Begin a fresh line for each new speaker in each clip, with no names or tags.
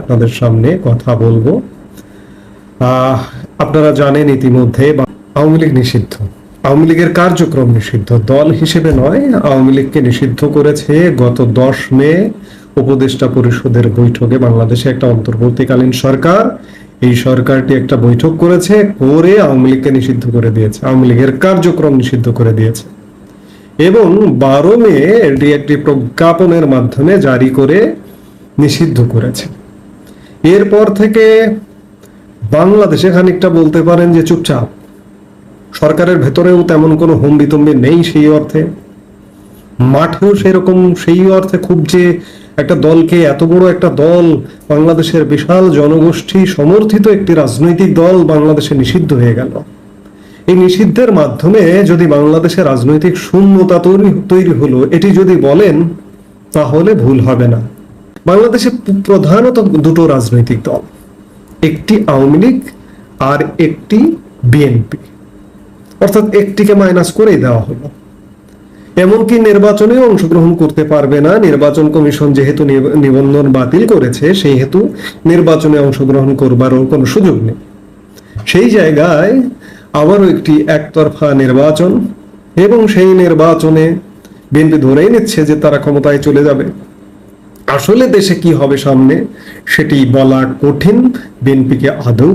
আপনাদের সামনে কথা বলবো। আপনারা জানেন ইতিমধ্যে আওয়ামী লীগ নিষিদ্ধ, আওয়ামী লীগের কার্যক্রম নিষিদ্ধ, দল হিসেবে নয়। আওয়ামী লীগকে নিষিদ্ধ করেছে গত 10 মে উপদেষ্টা পরিষদের বৈঠকে বাংলাদেশে একটা অন্তর্বর্তীকালীন সরকার। এই সরকারটি একটা বৈঠক করেছে, করে আওয়ামী লীগকে নিষিদ্ধ করে দিয়েছে, আওয়ামী লীগের কার্যক্রম নিষিদ্ধ করে দিয়েছে এবং 12 মে এটি একটি প্রজ্ঞাপনের মাধ্যমে জারি করে নিষিদ্ধ করেছে। এরপর থেকে বাংলাদেশে খানিকটা বলতে পারেন যে চুপচাপ। সরকারের ভেতরেও তেমন কোনো হম্বিতম্বি নেই সেই অর্থে, মাঠেও সেরকম সেই অর্থে খুব যে একটা দলকে, এত বড় একটা দল, বাংলাদেশের বিশাল জনগোষ্ঠী সমর্থিত একটি রাজনৈতিক দল বাংলাদেশে নিষিদ্ধ হয়ে গেল। এই নিষিদ্ধের মাধ্যমে যদি বাংলাদেশের রাজনৈতিক শূন্যতা তৈরি হলো, এটি যদি বলেন তাহলে ভুল হবে না। বাংলাদেশে প্রধানত দুটো রাজনৈতিক দল, একটি আওয়ামী লীগ আর একটি বিএনপি, অর্থাৎ একটিকে মাইনাস করেই দেওয়া হলো। এমনকি নির্বাচনে অংশগ্রহণ করতে পারবে না, নির্বাচন কমিশন যেহেতু নিবন্ধন বাতিল করেছে সেই হেতু নির্বাচনে অংশগ্রহণ করবারও কোনো সুযোগ নেই। সেই জায়গায় আবারও একটি একতরফা নির্বাচন, এবং সেই নির্বাচনে বিএনপি ধরেই নিচ্ছে যে তারা ক্ষমতায় চলে যাবে। আসলে দেশে কি হবে সামনে সেটি বলা কঠিন। বিএনপিকে আদৌ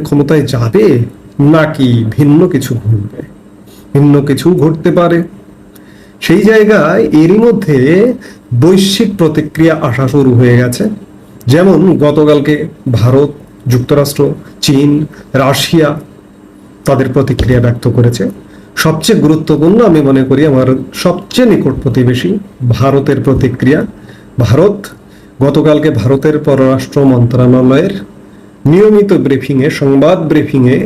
ক্ষমতায় যাবে নাকি ভিন্ন কিছু ঘটবে, ভিন্ন কিছু ঘটতে পারে। সেই জায়গায় এরই মধ্যে বৈশ্বিক প্রতিক্রিয়া আসা শুরু হয়ে গেছে। যেমন গতকালকে ভারত, যুক্তরাষ্ট্র, চীন, রাশিয়া তাদের প্রতিক্রিয়া ব্যক্ত করেছে। সবচেয়ে গুরুত্বপূর্ণ আমি মনে করি আমার সবচেয়ে নিকট প্রতিবেশী ভারতের প্রতিক্রিয়া। ভারত গতকালকে ভারতের পররাষ্ট্র মন্ত্রণালয়ের নিয়মিত ব্রিফিংয়ে, সংবাদ ব্রিফিংয়ে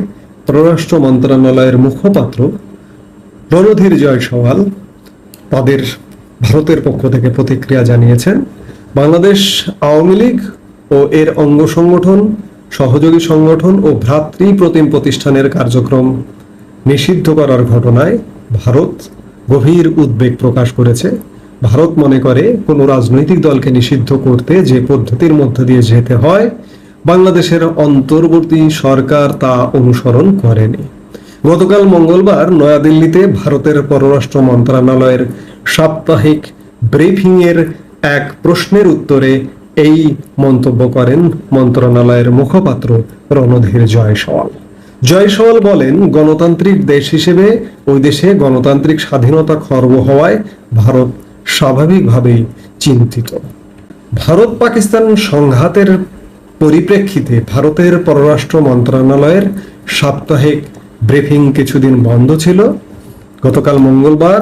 পররাষ্ট্র মন্ত্রণালয়ের মুখপাত্র রণধীর জয়সওয়াল তাদের ভারতের পক্ষ থেকে প্রতিক্রিয়া জানিয়েছেন। বাংলাদেশ আওয়ামী লীগ ও এর অঙ্গ সংগঠন, সহযোগী সংগঠন ও ভ্রাতৃপ্রতিম প্রতিষ্ঠানের কার্যক্রম নিষিদ্ধ করার ঘটনায় ভারত গভীর উদ্বেগ প্রকাশ করেছে। ভারত মনে করে কোনো রাজনৈতিক দলকে নিষিদ্ধ করতে যে পদ্ধতির মধ্য দিয়ে যেতে হয়, বাংলাদেশের অন্তর্বর্তী সরকার তা অনুসরণ করেনি। গতকাল মঙ্গলবার নয়াদিল্লিতে ভারতের পররাষ্ট্র মন্ত্রণালয়ের সাপ্তাহিক ব্রিফিংয়ের এক প্রশ্নের উত্তরে এই মন্তব্য করেন মন্ত্রণালয়ের মুখপাত্র রণধীর জয়সওয়াল। জয়সওয়াল বলেন, গণতান্ত্রিক দেশ হিসেবে ওই দেশে গণতান্ত্রিক স্বাধীনতা খর্ব হওয়ায় ভারত স্বাভাবিকভাবেই চিন্তিত। ভারত পাকিস্তান সংঘাতের পরিপ্রেক্ষিতে ভারতের পররাষ্ট্র মন্ত্রণালয়ের সাপ্তাহিক ব্রিফিং কিছুদিন বন্ধ ছিল। গতকাল মঙ্গলবার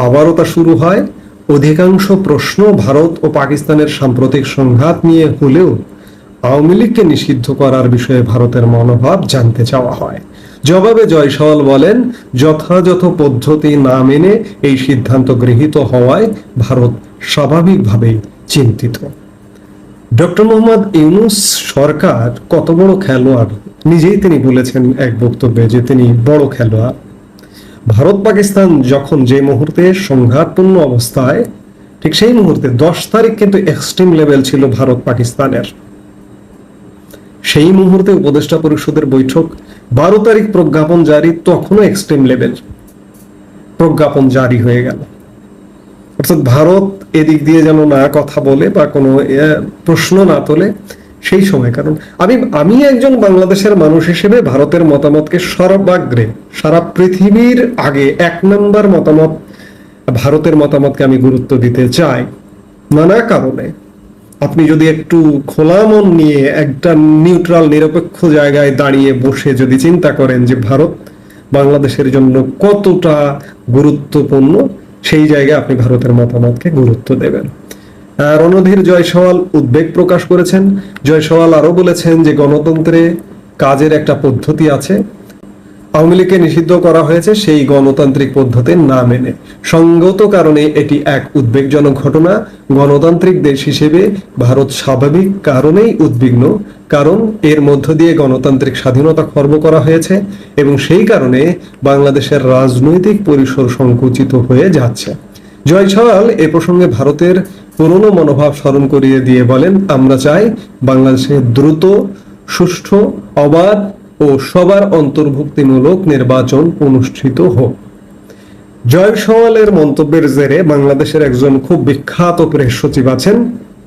আবারও তা শুরু হয়। অধিকাংশ প্রশ্ন ভারত ও পাকিস্তানের সাম্প্রতিক সংঘাত নিয়ে হলেও আওয়ামী লীগকে নিষিদ্ধ করার বিষয়ে ভারতের মনোভাব জানতে চাওয়া হয়। জবাবে জয়সওয়াল বলেন, যথাযথ পদ্ধতি না মেনে এই সিদ্ধান্ত গৃহীত হওয়ায় ভারত স্বাভাবিকভাবেই চিন্তিত। ডক্টর মোহাম্মদ ইউনূস সরকার কত বড় খেলোয়াড়, নিজেই তিনি বলেছেন এক বক্তব্যে যে তিনি বড় খেলোয়াড়। ভারত পাকিস্তান যখন যে মুহূর্তে সংঘাতপূর্ণ অবস্থায়, ঠিক সেই মুহূর্তে 10 তারিখ কিন্তু এক্সট্রিম লেভেল ছিল ভারত পাকিস্তানের। সেই মুহূর্তে উপদেষ্টা পরিষদের বৈঠক, 12 তারিখ প্রজ্ঞাপন জারি, তখনও এক্সট্রিম লেভেল প্রজ্ঞাপন জারি হয়ে গেল। অর্থাৎ ভারত এদিক দিয়ে যেন না কথা বলে বা কোনো প্রশ্ন না তোলে সেই সময়। কারণ আমি একজন বাংলাদেশের মানুষ হিসেবে ভারতের মতামতকে সর্বাগ্রে, সারা পৃথিবীর আগে 1 নম্বর মতামত, ভারতের মতামতকে আমি গুরুত্ব দিতে চাই নানা কারণে। আপনি যদি একটু খোলা মন নিয়ে একটা নিউট্রাল নিরপেক্ষ জায়গায় দাঁড়িয়ে বসে যদি চিন্তা করেন যে ভারত বাংলাদেশের জন্য কতটা গুরুত্বপূর্ণ, সেই জায়গায় আপনি ভারতের মতামতকে গুরুত্ব দেবেন। রণধীর জয়সওয়াল উদ্বেগ প্রকাশ করেছেন। জয়সওয়াল আরো বলেছেন যে গণতন্ত্রে কাজের একটা পদ্ধতি আছে, আওয়ামী লীগকে নিষিদ্ধ করা হয়েছে সেই গণতান্ত্রিক পদ্ধতি না মেনে। সঙ্গত কারণে এটি এক উদ্বেগজনক ঘটনা। গণতান্ত্রিক দেশ হিসেবে ভারত স্বাভাবিক কারণেই উদ্বিগ্ন, কারণ এর মধ্য দিয়ে গণতান্ত্রিক স্বাধীনতা খর্ব করা হয়েছে এবং সেই কারণে বাংলাদেশের রাজনৈতিক পরিসর সংকুচিত হয়ে যাচ্ছে। জয়সওয়াল এ প্রসঙ্গে ভারতের পুরনো মনোভাব স্মরণ করিয়ে দিয়ে বলেন, আমরা চাই বাংলাদেশে দ্রুত, সুষ্ঠু, অবাধ ও সবার অন্তর্ভুক্তিমূলক নির্বাচন অনুষ্ঠিত হোক। জয়সওয়ালের মন্তব্যের জেরে বাংলাদেশের একজন খুব বিখ্যাত প্রেস সচিব আছেন,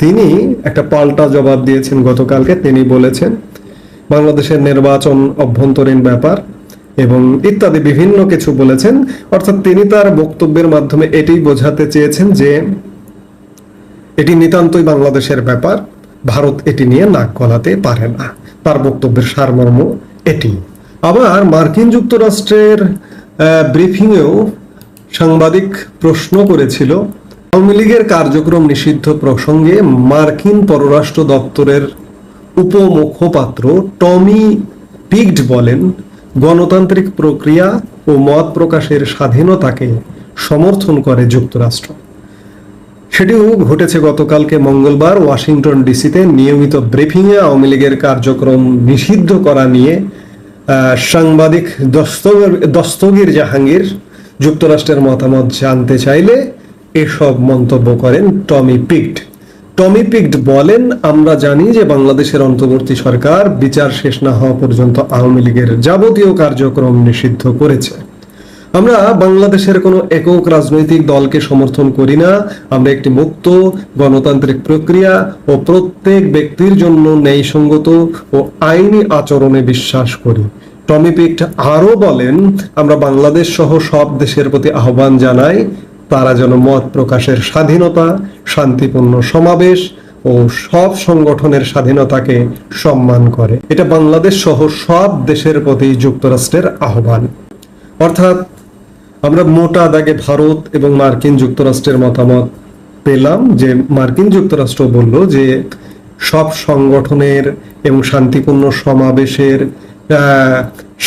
তিনি একটা পাল্টা জবাব দিয়েছেন গতকালকে। তিনি বলেছেন বাংলাদেশের নির্বাচন অভ্যন্তরীণ ব্যাপার এবং ইত্যাদি বিভিন্ন কিছু বলেছেন। অর্থাৎ তিনি তার বক্তব্যের মাধ্যমে এটি বোঝাতে চেয়েছেন যে এটি নিতান্তই বাংলাদেশের ব্যাপার, ভারত এটি নিয়ে নাক গলাতে পারে না। তার বক্তব্যের সারমর্ম এটি। আবার মার্কিন যুক্তরাষ্ট্রের ব্রিফিংয়েও সাংবাদিক প্রশ্ন করেছিল, আওয়ামী লীগের কার্যক্রম নিষিদ্ধ প্রসঙ্গে মার্কিন পররাষ্ট্র দপ্তরের উপমুখপাত্র টমি পিগড বলেন, গণতান্ত্রিক প্রক্রিয়া ও মত প্রকাশের স্বাধীনতাকে সমর্থন করে যুক্তরাষ্ট্র। সেটিও ঘটেছে গতকালকে মঙ্গলবার ওয়াশিংটন ডিসিতে নিয়মিত ব্রিফিংয়ে আওয়ামী লীগের কার্যক্রম নিষিদ্ধ করা নিয়ে সাংবাদিক দস্তগীর জাহাঙ্গীর যুক্তরাষ্ট্রের মতামত জানতে চাইলে এসব মন্তব্য করেন টমি পিগড। টমি পিগড বলেন, আমরা জানি যে বাংলাদেশের অন্তর্বর্তী সরকার বিচার শেষ না হওয়া পর্যন্ত আওয়ামী লীগের যাবতীয় কার্যক্রম নিষিদ্ধ করেছে। আমরা বাংলাদেশের কোনো একক রাজনৈতিক দলকে সমর্থন করি না। আমরা একটি মুক্ত গণতান্ত্রিক প্রক্রিয়া ও প্রত্যেক ব্যক্তির জন্য ন্যায়সঙ্গত ও আইনি আচরণে বিশ্বাস করি। টমি পিগড আরো বলেন, আমরা বাংলাদেশ সহ সব দেশের প্রতি আহ্বান জানাই তারা যেন মত প্রকাশের স্বাধীনতা, শান্তিপূর্ণ সমাবেশ ও সব সংগঠনের স্বাধীনতাকে সম্মান করে। এটা বাংলাদেশ সহ সব দেশের প্রতি যুক্তরাষ্ট্রের আহ্বান। অর্থাৎ আমরা মোটা দাগে ভারত এবং মার্কিন যুক্তরাষ্ট্রের মতামত পেলাম যে মার্কিন যুক্তরাষ্ট্র বলল যে সব সংগঠনের এবং শান্তিপূর্ণ সমাবেশের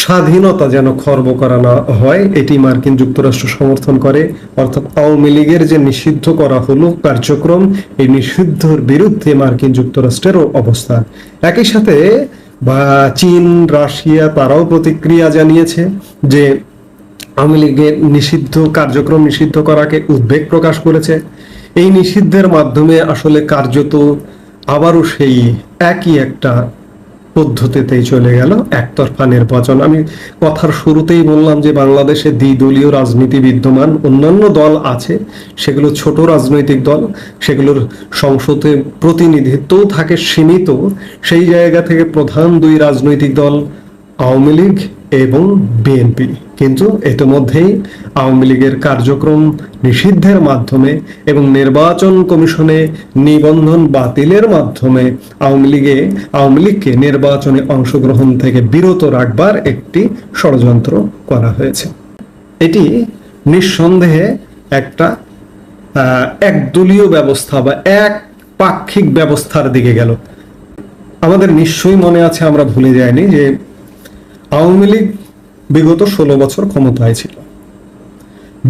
স্বাধীনতা যেন খর্ব করা না হয়, এটি মার্কিন যুক্তরাষ্ট্র সমর্থন করে। অর্থাৎ আওয়ামী লীগের যে নিষিদ্ধ করা হলো কার্যক্রম, এই নিষিদ্ধর বিরুদ্ধে মার্কিন যুক্তরাষ্ট্রেরও অবস্থান। একই সাথে চীন, রাশিয়া তারাও প্রতিক্রিয়া জানিয়েছে যে আওয়ামী লীগের নিষিদ্ধ কার্যক্রম নিষিদ্ধ করাকে উদ্বেগ প্রকাশ করেছে। এই নিষিদ্ধের মাধ্যমে আসলে কার্যত আবারও সেই একই একটা পদ্ধতিতেই চলে গেল, একতরফা নির্বাচন। আমি কথার শুরুতেই বললাম যে বাংলাদেশে দ্বিদলীয় রাজনীতি বিদ্যমান, অন্যান্য দল আছে, সেগুলো ছোট রাজনৈতিক দল, সেগুলোর সংসদে প্রতিনিধিত্বও থাকে সীমিত। সেই জায়গা থেকে প্রধান দুই রাজনৈতিক দল আওয়ামী লীগ এবং বিএনপি। কিন্তু ইতিমধ্যেই আওয়ামী লীগের কার্যক্রম নিষিদ্ধের মাধ্যমে এবং নির্বাচন কমিশনে নিবন্ধন বাতিলের মাধ্যমে আওয়ামী লীগকে নির্বাচনে অংশগ্রহণ থেকে বিরত রাখবার একটি ষড়যন্ত্র করা হয়েছে। এটি নিঃসন্দেহে একটা একদলীয় ব্যবস্থা বা এক পাক্ষিক ব্যবস্থার দিকে গেল। আমাদের নিশ্চয়ই মনে আছে, আমরা ভুলে যাইনি যে আওয়ামী লীগ বিগত 16 বছর ক্ষমতায় ছিল।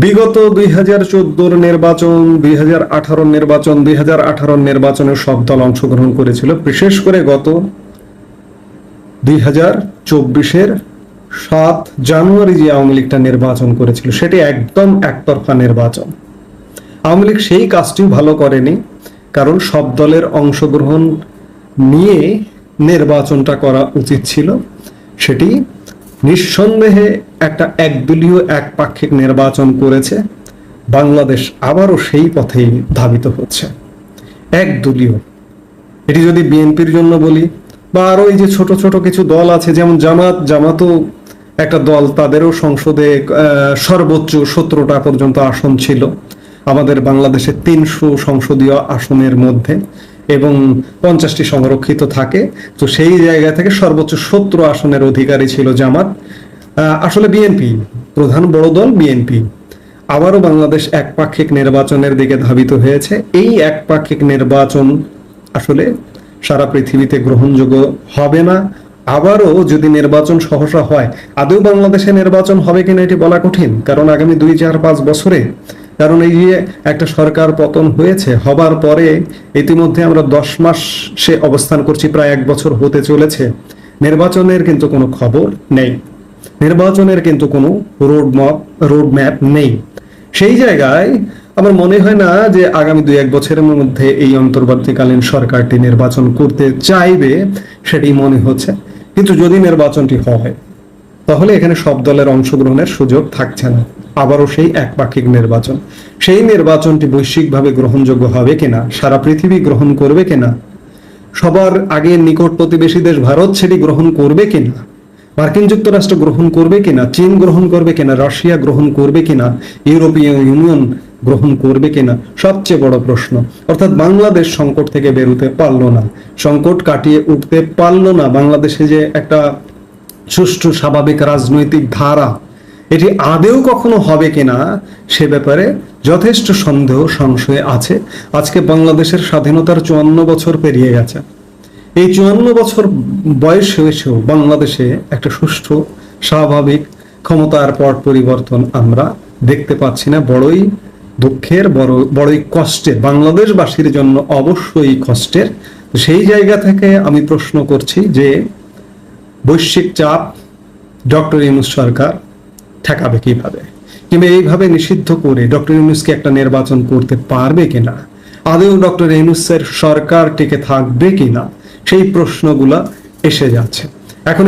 বিগত 2014 নির্বাচন, 2018 নির্বাচন, 2018 নির্বাচনে সব দল অংশগ্রহণ করেছিল। বিশেষ করে গত 2024-এর 7 জানুয়ারি যে আওয়ামী লীগটা নির্বাচন করেছিল, সেটি একদম একতরফা নির্বাচন। আওয়ামী লীগ সেই কাজটিও ভালো করেনি, কারণ সব দলের অংশগ্রহণ নিয়ে নির্বাচনটা করা উচিত ছিল। সেটি নিঃসন্দেহে একটা একদলীয় একপাক্ষিক নির্বাচন করেছে। বাংলাদেশ আবারও সেই পথেই ধাবিত হচ্ছে, একদলীয়। এটি যদি বিএনপির জন্য বলি বা আরো এই যে ছোট ছোট কিছু দল আছে, যেমন জামাতও একটা দল, তাদেরও সংসদে সর্বোচ্চ 17টা পর্যন্ত আসন ছিল আমাদের বাংলাদেশে 300 সংসদীয় আসনের মধ্যে, এবং 50টি সংরক্ষিত থাকে। তো সেই জায়গা থেকে সর্বোচ্চ 17 আসনের অধিকারী ছিল জামাত। আসলে বিএনপি প্রধান বড় দল, বিএনপি আবারও বাংলাদেশ একপাক্ষিক নির্বাচনের দিকে ধাবিত হয়েছে। এই একপাক্ষিক নির্বাচন আসলে সারা পৃথিবীতে গ্রহণযোগ্য হবে না। আবারও যদি নির্বাচন সহসা হয়, আদৌ বাংলাদেশে নির্বাচন হবে কিনা এটি বলা কঠিন, কারণ আগামী 2, 4, 5 বছরে, কারণ এই যে একটা সরকার পতন হয়েছে, হবার পরে ইতিমধ্যে আমরা 10 মাসে অবস্থান করছি, প্রায় 1 বছর হতে চলেছে। নির্বাচনের কিন্তু কোনো খবর নেই, নির্বাচনের কিন্তু কোনো রোড ম্যাপ নেই। সেই জায়গায় আমার মনে হয় না যে আগামী 2-1 বছরের মধ্যে এই অন্তর্বর্তীকালীন সরকারটি নির্বাচন করতে চাইবে, সেটি মনে হচ্ছে। কিন্তু যদি নির্বাচনটি হয়, তাহলে এখানে সব দলের অংশগ্রহণের সুযোগ থাকছে না, আবারও সেই একপাক্ষিক নির্বাচন। সেই নির্বাচনটি বৈশ্বিকভাবে গ্রহণযোগ্য হবে কিনা, সারা পৃথিবী গ্রহণ করবে কিনা, সবার আগে নিকট প্রতিবেশী দেশ ভারত সেটি গ্রহণ করবে কিনা, মার্কিন যুক্তরাষ্ট্র গ্রহণ করবে কিনা, চীন গ্রহণ করবে কিনা, রাশিয়া গ্রহণ করবে কিনা, ইউরোপীয় ইউনিয়ন গ্রহণ করবে কিনা, সবচেয়ে বড় প্রশ্ন। অর্থাৎ বাংলাদেশ সংকট থেকে বেরোতে পারলো না, সংকট কাটিয়ে উঠতে পারলো না। বাংলাদেশে যে একটা সুষ্ঠু স্বাভাবিক রাজনৈতিক ধারা, এটি আদেও কখনো হবে কিনা সে ব্যাপারে যথেষ্ট সন্দেহ সংশয় আছে। আজকে বাংলাদেশের স্বাধীনতার 54 বছর পেরিয়ে গেছে। এই 54 বছর বয়স হয়েছেও বাংলাদেশে একটা সুষ্ঠু স্বাভাবিক ক্ষমতার পট পরিবর্তন আমরা দেখতে পাচ্ছি না। বড়ই দুঃখের, বড়ই কষ্টের, বাংলাদেশবাসীর জন্য অবশ্যই কষ্টের। সেই জায়গা থেকে আমি প্রশ্ন করছি যে বৈশ্বিক চাপ ডক্টর ইউনূস সরকার ঠেকাবে কিভাবে, কিংবা এইভাবে নিষিদ্ধ করে ডক্টর ইউনূসকে একটা নির্বাচন করতে পারবে কিনা, আদৌ ডক্টর ইউনূসের সরকার টিকে থাকবে কিনা, সেই প্রশ্নগুলা এসে যাচ্ছে এখন।